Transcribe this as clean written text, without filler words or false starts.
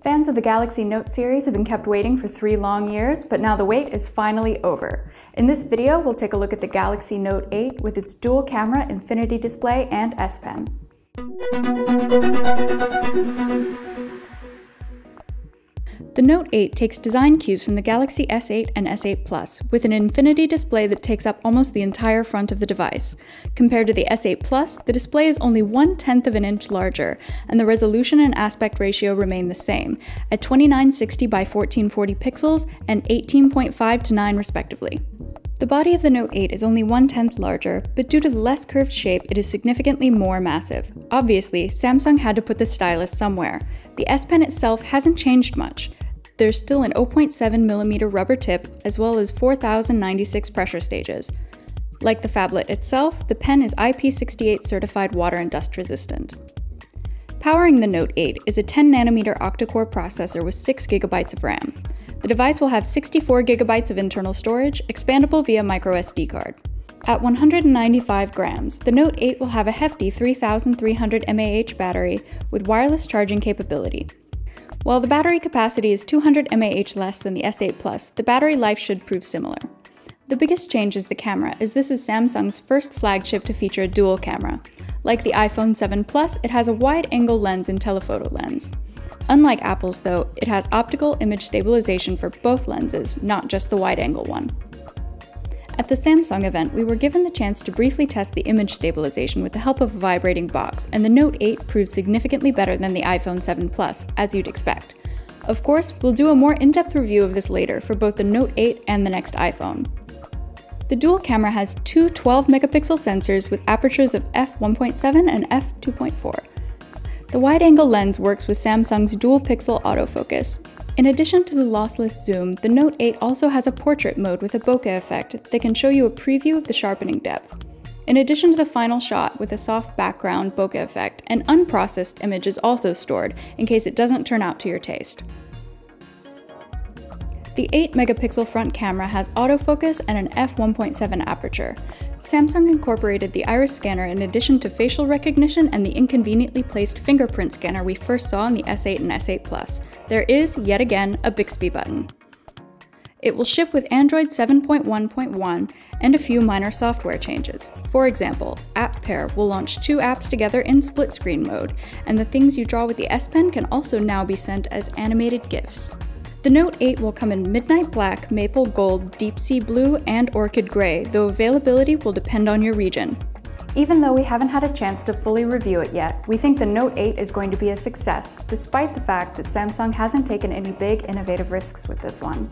Fans of the Galaxy Note series have been kept waiting for 3 long years, but now the wait is finally over. In this video, we'll take a look at the Galaxy Note 8 with its dual camera infinity display and S Pen. The Note 8 takes design cues from the Galaxy S8 and S8 Plus, with an infinity display that takes up almost the entire front of the device. Compared to the S8 Plus, the display is only 1/10 of an inch larger, and the resolution and aspect ratio remain the same, at 2960 by 1440 pixels and 18.5:9 respectively. The body of the Note 8 is only 1/10 larger, but due to the less curved shape, it is significantly more massive. Obviously, Samsung had to put the stylus somewhere. The S Pen itself hasn't changed much. There's still an 0.7mm rubber tip, as well as 4096 pressure stages. Like the phablet itself, the pen is IP68 certified water and dust resistant. Powering the Note 8 is a 10nm octa-core processor with 6GB of RAM. The device will have 64GB of internal storage, expandable via microSD card. At 195 grams, the Note 8 will have a hefty 3300 mAh battery with wireless charging capability. While the battery capacity is 200 mAh less than the S8 Plus, the battery life should prove similar. The biggest change is the camera, as this is Samsung's first flagship to feature a dual camera. Like the iPhone 7 Plus, it has a wide-angle lens and telephoto lens. Unlike Apple's though, it has optical image stabilization for both lenses, not just the wide-angle one. At the Samsung event, we were given the chance to briefly test the image stabilization with the help of a vibrating box, and the Note 8 proved significantly better than the iPhone 7 Plus, as you'd expect. Of course, we'll do a more in-depth review of this later for both the Note 8 and the next iPhone. The dual camera has two 12-megapixel sensors with apertures of f1.7 and f2.4. The wide-angle lens works with Samsung's dual-pixel autofocus. In addition to the lossless zoom, the Note 8 also has a portrait mode with a bokeh effect that can show you a preview of the sharpening depth. In addition to the final shot with a soft background bokeh effect, an unprocessed image is also stored in case it doesn't turn out to your taste. The 8-megapixel front camera has autofocus and an f1.7 aperture. Samsung incorporated the iris scanner in addition to facial recognition and the inconveniently placed fingerprint scanner we first saw in the S8 and S8 Plus. There is, yet again, a Bixby button. It will ship with Android 7.1.1 and a few minor software changes. For example, App Pair will launch 2 apps together in split-screen mode, and the things you draw with the S Pen can also now be sent as animated GIFs. The Note 8 will come in midnight black, maple gold, deep sea blue, and orchid gray, though availability will depend on your region. Even though we haven't had a chance to fully review it yet, we think the Note 8 is going to be a success, despite the fact that Samsung hasn't taken any big, innovative risks with this one.